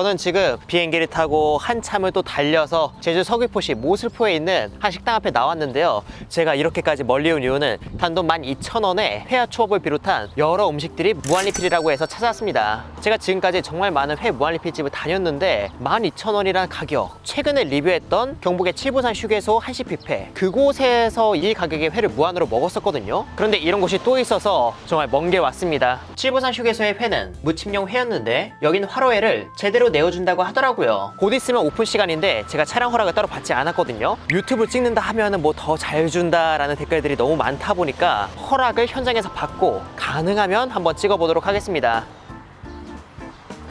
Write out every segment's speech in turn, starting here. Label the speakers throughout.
Speaker 1: 저는 지금 비행기를 타고 한참을 또 달려서 제주 서귀포시 모슬포에 있는 한 식당 앞에 나왔는데요. 제가 이렇게까지 멀리 온 이유는 단돈 12,000원에 회와 초밥을 비롯한 여러 음식들이 무한리필이라고 해서 찾아왔습니다. 제가 지금까지 정말 많은 회 무한리필집을 다녔는데 12,000원이라는 가격, 최근에 리뷰했던 경북의 칠보산 휴게소 한식 뷔페, 그곳에서 이 가격의 회를 무한으로 먹었었거든요. 그런데 이런 곳이 또 있어서 정말 먼 게 왔습니다. 칠보산 휴게소의 회는 무침용 회였는데 여긴 화로회를 제대로 내어준다고 하더라고요. 곧 있으면 오픈 시간인데 제가 촬영 허락을 따로 받지 않았거든요. 유튜브 찍는다 하면은 뭐 더 잘 준다라는 댓글들이 너무 많다 보니까 허락을 현장에서 받고 가능하면 한번 찍어보도록 하겠습니다.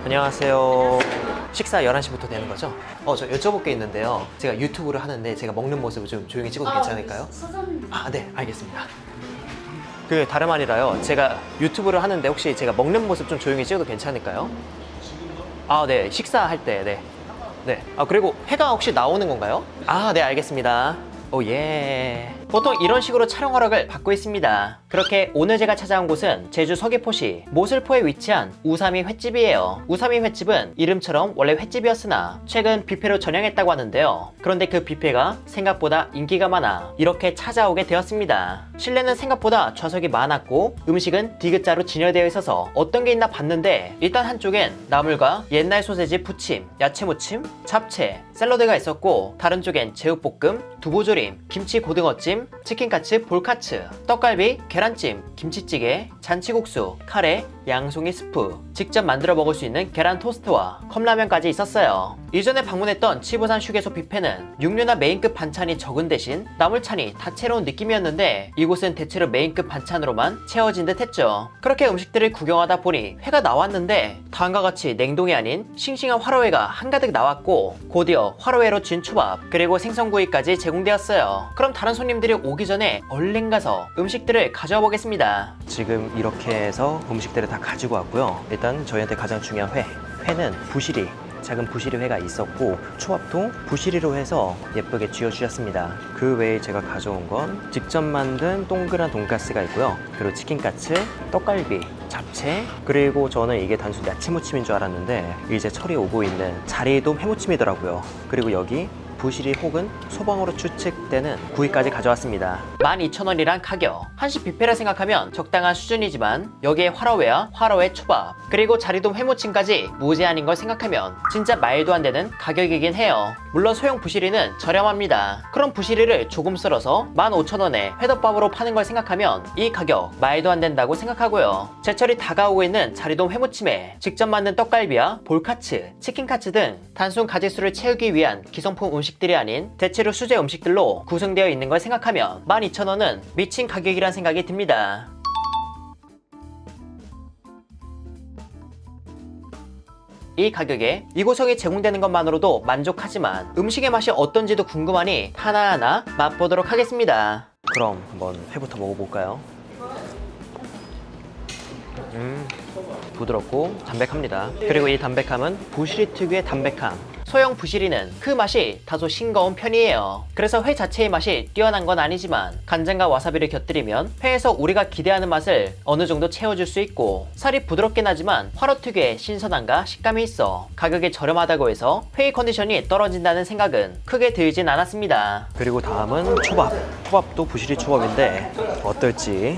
Speaker 1: 안녕하세요. 식사 11시부터 되는 거죠? 저 여쭤볼 게 있는데요. 제가 유튜브를 하는데 제가 먹는 모습을 좀 조용히 찍어도 괜찮을까요?
Speaker 2: 사장님.
Speaker 1: 네, 알겠습니다. 그게 다름 아니라요. 제가 유튜브를 하는데 혹시 제가 먹는 모습 좀 조용히 찍어도 괜찮을까요? 네. 식사할 때, 네. 네. 그리고 회가 혹시 나오는 건가요? 네, 알겠습니다. 예. 보통 이런 식으로 촬영 허락을 받고 있습니다. 그렇게 오늘 제가 찾아온 곳은 제주 서귀포시 모슬포에 위치한 우삼이 횟집이에요. 우삼이 횟집은 이름처럼 원래 횟집이었으나 최근 뷔페로 전향했다고 하는데요. 그런데 그 뷔페가 생각보다 인기가 많아 이렇게 찾아오게 되었습니다. 실내는 생각보다 좌석이 많았고 음식은 디귿자로 진열되어 있어서 어떤 게 있나 봤는데 일단 한쪽엔 나물과 옛날 소세지 부침, 야채 무침, 잡채, 샐러드가 있었고 다른 쪽엔 제육볶음, 두부조림, 김치 고등어찜, 치킨카츠, 볼카츠, 떡갈비, 계란찜, 김치찌개, 잔치국수, 카레, 양송이 스프, 직접 만들어 먹을 수 있는 계란 토스트와 컵라면까지 있었어요. 이전에 방문했던 칠보산 휴게소 뷔페는 육류나 메인급 반찬이 적은 대신 나물찬이 다채로운 느낌이었는데 이곳은 대체로 메인급 반찬으로만 채워진 듯 했죠. 그렇게 음식들을 구경하다 보니 회가 나왔는데 다음과 같이 냉동이 아닌 싱싱한 화로회가 한가득 나왔고 곧이어 화로회로 진 초밥 그리고 생선구이까지 제공되었어요. 그럼 다른 손님들이 오기 전에 얼른 가서 음식들을 가져와 보겠습니다. 지금 이렇게 해서 음식들을 다 가지고 왔고요. 일단 저희한테 가장 중요한 회는 부시리, 작은 부시리 회가 있었고 초밥도 부시리로 해서 예쁘게 쥐어주셨습니다. 그 외에 제가 가져온 건 직접 만든 동그란 돈가스가 있고요. 그리고 치킨카츠, 떡갈비, 잡채, 그리고 저는 이게 단순 야채 무침인 줄 알았는데 이제 철이 오고 있는 자리돔 해무침이더라고요. 그리고 여기 부시리 혹은 소방으로 추측되는 구이까지 가져왔습니다. 12,000원이란 가격, 한식 뷔페라 생각하면 적당한 수준이지만 여기에 화로회와 화로회 초밥 그리고 자리돔 회무침까지 무제한인 걸 생각하면 진짜 말도 안 되는 가격이긴 해요. 물론 소형 부시리는 저렴합니다. 그럼 부시리를 조금 썰어서 15,000원에 회덮밥으로 파는 걸 생각하면 이 가격 말도 안 된다고 생각하고요. 제철이 다가오고 있는 자리돔 회무침에 직접 만든 떡갈비와 볼카츠, 치킨카츠 등 단순 가짓수를 채우기 위한 기성품 음식들이 아닌 대체로 수제 음식들로 구성되어 있는 걸 생각하면 12,000원은 미친 가격이란 생각이 듭니다. 이 가격에 이곳석이 제공되는 것만으로도 만족하지만 음식의 맛이 어떤지도 궁금하니 하나하나 맛보도록 하겠습니다. 그럼 한번 회부터 먹어볼까요? 부드럽고 담백합니다. 그리고 이 담백함은 부시리 특유의 담백함. 소형 부시리는 그 맛이 다소 싱거운 편이에요. 그래서 회 자체의 맛이 뛰어난 건 아니지만 간장과 와사비를 곁들이면 회에서 우리가 기대하는 맛을 어느 정도 채워줄 수 있고 살이 부드럽긴 하지만 화로 특유의 신선함과 식감이 있어 가격이 저렴하다고 해서 회의 컨디션이 떨어진다는 생각은 크게 들진 않았습니다. 그리고 다음은 초밥. 초밥도 부시리 초밥인데 어떨지.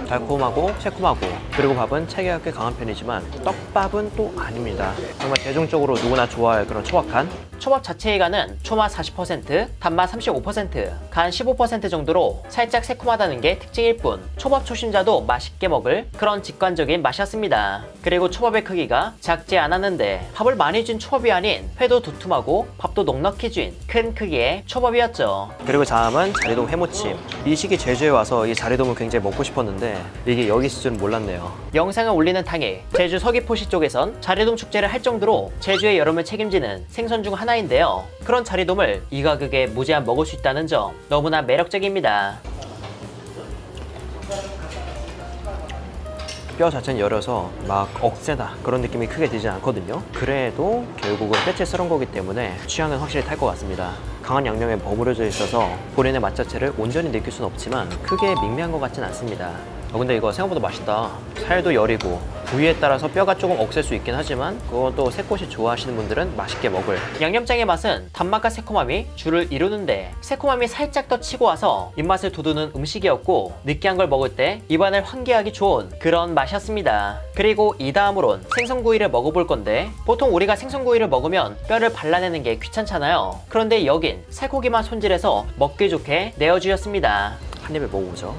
Speaker 1: 달콤하고 새콤하고 그리고 밥은 체계가 꽤 강한 편이지만 떡밥은 또 아닙니다. 정말 대중적으로 누구나 좋아할 그런 초밥간. 초밥 자체의 간은 초맛 40%, 단맛 35%, 간 15% 정도로 살짝 새콤하다는 게 특징일 뿐 초밥 초심자도 맛있게 먹을 그런 직관적인 맛이었습니다. 그리고 초밥의 크기가 작지 않았는데 밥을 많이 준 초밥이 아닌 회도 두툼하고 밥도 넉넉히 준 큰 크기의 초밥이었죠. 그리고 다음은 자리돔 해무침. 이 시기 제주에 와서 이 자리돔을 굉장히 먹고 싶었는데 이게 여기 있을 줄은 몰랐네요. 영상을 올리는 당일 제주 서귀포시 쪽에선 자리돔 축제를 할 정도로 제주의 여름을 책임지는 생선 중 하나인데요. 그런 자리돔을 이 가격에 무제한 먹을 수 있다는 점 너무나 매력적입니다. 뼈 자체는 여려서 막 억세다 그런 느낌이 크게 들지 않거든요. 그래도 결국은 뼈째 썰은 거기 때문에 취향은 확실히 탈 것 같습니다. 강한 양념에 버무려져 있어서 본인의 맛 자체를 온전히 느낄 수는 없지만 크게 밍밍한 것 같진 않습니다. 근데 이거 생각보다 맛있다. 살도 여리고 부위에 따라서 뼈가 조금 억셀 수 있긴 하지만 그건 또 새꼬시 좋아하시는 분들은 맛있게 먹을. 양념장의 맛은 단맛과 새콤함이 주를 이루는데 새콤함이 살짝 더 치고 와서 입맛을 돋우는 음식이었고 느끼한 걸 먹을 때 입안을 환기하기 좋은 그런 맛이었습니다. 그리고 이 다음으론 생선구이를 먹어볼 건데 보통 우리가 생선구이를 먹으면 뼈를 발라내는 게 귀찮잖아요. 그런데 여긴 살코기만 손질해서 먹기 좋게 내어주셨습니다. 한 입에 먹어보죠.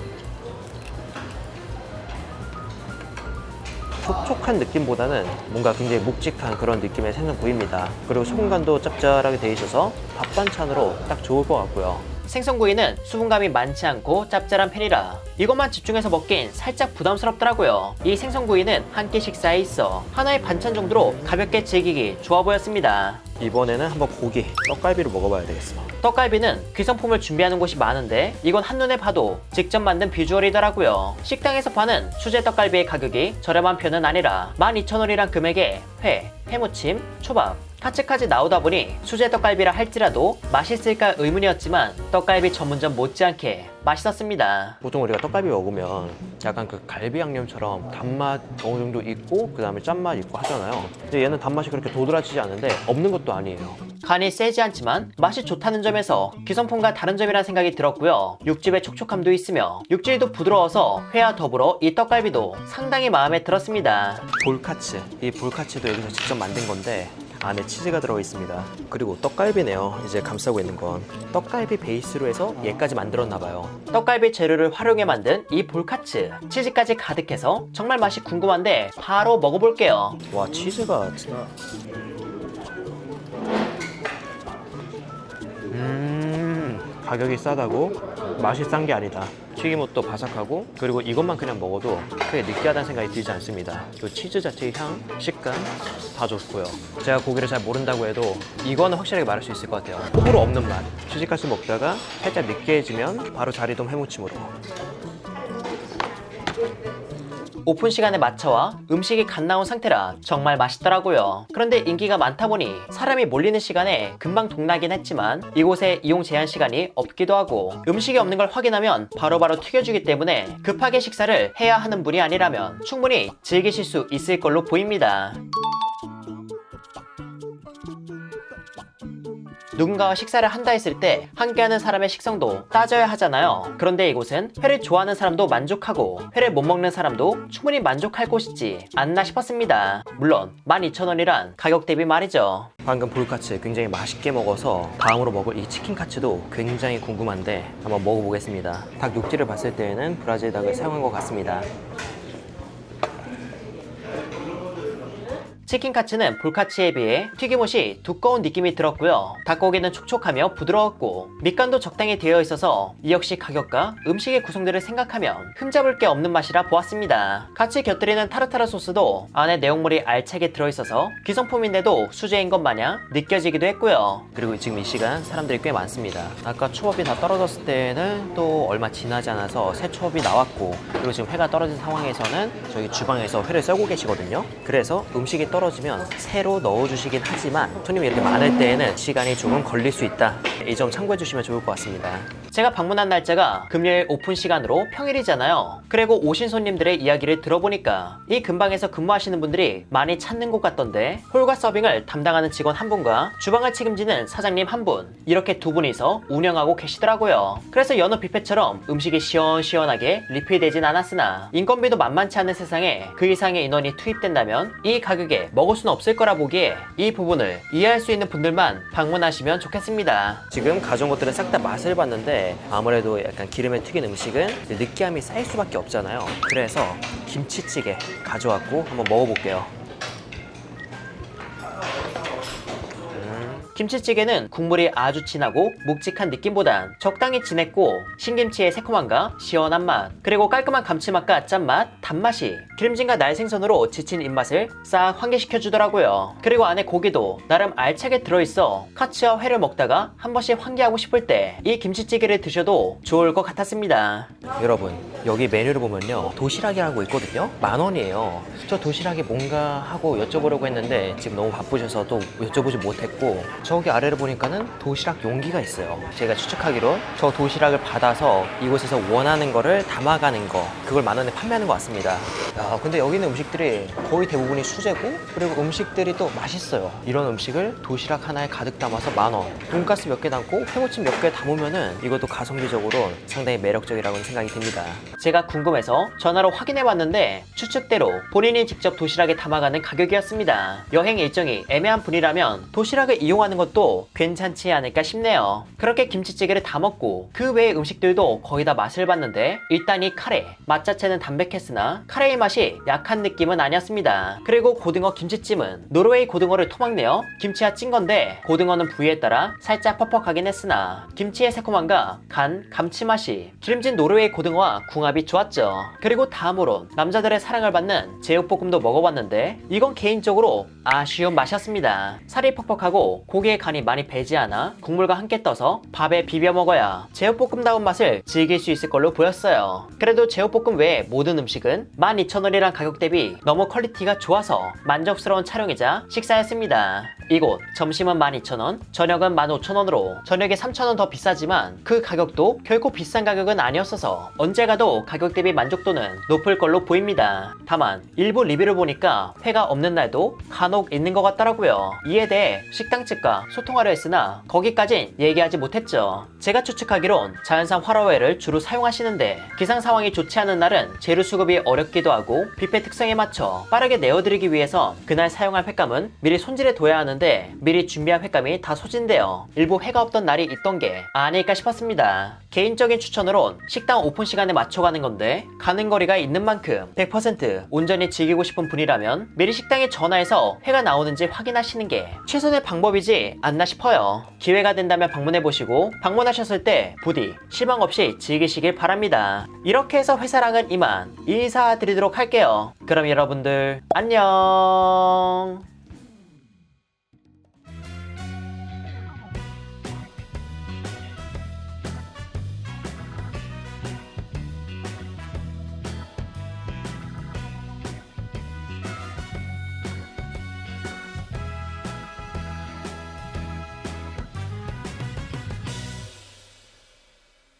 Speaker 1: 촉촉한 느낌보다는 뭔가 굉장히 묵직한 그런 느낌의 생선구이입니다. 그리고 소금간도 짭짤하게 돼 있어서 밥 반찬으로 딱 좋을 것 같고요. 생선구이는 수분감이 많지 않고 짭짤한 편이라 이것만 집중해서 먹긴 살짝 부담스럽더라고요. 이 생선구이는 한 끼 식사에 있어 하나의 반찬 정도로 가볍게 즐기기 좋아 보였습니다. 이번에는 한번 고기, 떡갈비를 먹어봐야 되겠어. 떡갈비는 귀성품을 준비하는 곳이 많은데 이건 한눈에 봐도 직접 만든 비주얼이더라고요. 식당에서 파는 수제 떡갈비의 가격이 저렴한 편은 아니라 12,000원이란 금액에 회, 회무침, 초밥, 카츠까지 나오다 보니 수제 떡갈비라 할지라도 맛있을까 의문이었지만 떡갈비 전문점 못지않게 맛있었습니다. 보통 우리가 떡갈비 먹으면 약간 그 갈비 양념처럼 단맛 어느 정도 있고 그 다음에 짠맛 있고 하잖아요. 근데 얘는 단맛이 그렇게 도드라지지 않은데 없는 것도 아니에요. 간이 세지 않지만 맛이 좋다는 점에서 기성품과 다른 점이라는 생각이 들었고요. 육즙의 촉촉함도 있으며 육질도 부드러워서 회와 더불어 이 떡갈비도 상당히 마음에 들었습니다. 볼카츠, 이 볼카츠도 여기서 직접 만든 건데 안에 치즈가 들어가 있습니다. 그리고 떡갈비네요. 이제 감싸고 있는 건 떡갈비 베이스로 해서 얘까지 만들었나 봐요. 떡갈비 재료를 활용해 만든 이 볼카츠, 치즈까지 가득해서 정말 맛이 궁금한데 바로 먹어볼게요. 와, 치즈가 진짜 가격이 싸다고 맛이 싼 게 아니다. 튀김옷도 바삭하고 그리고 이것만 그냥 먹어도 크게 느끼하다는 생각이 들지 않습니다. 또 치즈 자체의 향, 식감 다 좋고요. 제가 고기를 잘 모른다고 해도 이거는 확실하게 말할 수 있을 것 같아요. 호불호 없는 맛. 취직가스 먹다가 살짝 느끼해지면 바로 자리돔 해무침으로. 오픈 시간에 맞춰와 음식이 갓 나온 상태라 정말 맛있더라고요. 그런데 인기가 많다 보니 사람이 몰리는 시간에 금방 동나긴 했지만 이곳에 이용 제한 시간이 없기도 하고 음식이 없는 걸 확인하면 바로바로 튀겨주기 때문에 급하게 식사를 해야 하는 분이 아니라면 충분히 즐기실 수 있을 걸로 보입니다. 누군가와 식사를 한다 했을 때 함께하는 사람의 식성도 따져야 하잖아요. 그런데 이곳은 회를 좋아하는 사람도 만족하고 회를 못 먹는 사람도 충분히 만족할 곳이지 않나 싶었습니다. 물론 12,000원이란 가격 대비 말이죠. 방금 볼카츠 굉장히 맛있게 먹어서 다음으로 먹을 이 치킨 카츠도 굉장히 궁금한데 한번 먹어보겠습니다. 닭 육질을 봤을 때에는 브라질 닭을 사용한 것 같습니다. 치킨 카츠는 볼카츠에 비해 튀김옷이 두꺼운 느낌이 들었고요. 닭고기는 촉촉하며 부드러웠고 밑간도 적당히 되어 있어서 이 역시 가격과 음식의 구성들을 생각하면 흠잡을 게 없는 맛이라 보았습니다. 같이 곁들이는 타르타르 소스도 안에 내용물이 알차게 들어있어서 기성품인데도 수제인 것 마냥 느껴지기도 했고요. 그리고 지금 이 시간 사람들이 꽤 많습니다. 아까 초밥이 다 떨어졌을 때는 또 얼마 지나지 않아서 새 초밥이 나왔고 그리고 지금 회가 떨어진 상황에서는 저희 주방에서 회를 썰고 계시거든요. 그래서 음식이 떨어지면 새로 넣어주시긴 하지만 손님이 이렇게 많을 때에는 시간이 조금 걸릴 수 있다. 이 점 참고해 주시면 좋을 것 같습니다. 제가 방문한 날짜가 금요일 오픈 시간으로 평일이잖아요. 그리고 오신 손님들의 이야기를 들어보니까 이 근방에서 근무하시는 분들이 많이 찾는 곳 같던데 홀과 서빙을 담당하는 직원 한 분과 주방을 책임지는 사장님 한 분, 이렇게 두 분이서 운영하고 계시더라고요. 그래서 연어 뷔페처럼 음식이 시원시원하게 리필되진 않았으나 인건비도 만만치 않은 세상에 그 이상의 인원이 투입된다면 이 가격에 먹을 수는 없을 거라 보기에 이 부분을 이해할 수 있는 분들만 방문하시면 좋겠습니다. 지금 가져온 것들은 싹 다 맛을 봤는데 아무래도 약간 기름에 튀긴 음식은 느끼함이 쌓일 수밖에 없잖아요. 그래서 김치찌개 가져왔고 한번 먹어볼게요. 김치찌개는 국물이 아주 진하고 묵직한 느낌보단 적당히 진했고 신김치의 새콤함과 시원한 맛 그리고 깔끔한 감칠맛과 짠맛, 단맛이 기름진과 날생선으로 지친 입맛을 싹 환기시켜 주더라고요. 그리고 안에 고기도 나름 알차게 들어있어 카츠와 회를 먹다가 한 번씩 환기하고 싶을 때 이 김치찌개를 드셔도 좋을 것 같았습니다. 여러분 여기 메뉴를 보면요 도시락이라고 있거든요. 10,000원이에요. 저 도시락이 뭔가 하고 여쭤보려고 했는데 지금 너무 바쁘셔서 또 여쭤보지 못했고 저기 아래를 보니까는 도시락 용기가 있어요. 제가 추측하기로 저 도시락을 받아서 이곳에서 원하는 거를 담아가는 거 그걸 10,000원에 판매하는 것 같습니다. 있습니다. 야, 근데 여기 있는 음식들이 거의 대부분이 수제고 그리고 음식들이 또 맛있어요. 이런 음식을 도시락 하나에 가득 담아서 10,000원, 돈가스 몇 개 담고 회무침 몇 개 담으면은 이것도 가성비적으로 상당히 매력적이라고 생각이 듭니다. 제가 궁금해서 전화로 확인해봤는데 추측대로 본인이 직접 도시락에 담아가는 가격이었습니다. 여행 일정이 애매한 분이라면 도시락을 이용하는 것도 괜찮지 않을까 싶네요. 그렇게 김치찌개를 다 먹고 그 외의 음식들도 거의 다 맛을 봤는데 일단 이 카레 맛 자체는 담백했으나 카레의 맛이 약한 느낌은 아니었습니다. 그리고 고등어 김치찜은 노르웨이 고등어를 토막내어 김치와 찐 건데 고등어는 부위에 따라 살짝 퍽퍽하긴 했으나 김치의 새콤함과 간, 감칠맛이 기름진 노르웨이 고등어와 궁합이 좋았죠. 그리고 다음으로 남자들의 사랑을 받는 제육볶음도 먹어봤는데 이건 개인적으로 아쉬운 맛이었습니다. 살이 퍽퍽하고 고기의 간이 많이 배지 않아 국물과 함께 떠서 밥에 비벼 먹어야 제육볶음다운 맛을 즐길 수 있을 걸로 보였어요. 그래도 제육볶음 외의 모든 음식은 12,000원이란 가격 대비 너무 퀄리티가 좋아서 만족스러운 촬영이자 식사였습니다. 이곳 점심은 12,000원, 저녁은 15,000원으로 저녁에 3,000원 더 비싸지만 그 가격도 결코 비싼 가격은 아니었어서 언제 가도 가격 대비 만족도는 높을 걸로 보입니다. 다만 일부 리뷰를 보니까 회가 없는 날도 간혹 있는 것 같더라고요. 이에 대해 식당 측과 소통하려 했으나 거기까진 얘기하지 못했죠. 제가 추측하기론 자연산 화로회를 주로 사용하시는데 기상 상황이 좋지 않은 날은 재료 수급이 어렵기도 하고 뷔페 특성에 맞춰 빠르게 내어드리기 위해서 그날 사용할 횟감은 미리 손질해 둬야 하는데 미리 준비한 횟감이 다 소진되어 일부 회가 없던 날이 있던 게 아닐까 싶었습니다. 개인적인 추천으론 식당 오픈 시간에 맞춰가는 건데 가는 거리가 있는 만큼 100% 온전히 즐기고 싶은 분이라면 미리 식당에 전화해서 회가 나오는지 확인하시는 게 최선의 방법이지 않나 싶어요. 기회가 된다면 방문해보시고 방문하셨을 때 부디 실망 없이 즐기시길 바랍니다. 이렇게 해서 회사랑은 이만 인사드리도록 할게요. 그럼 여러분들 안녕.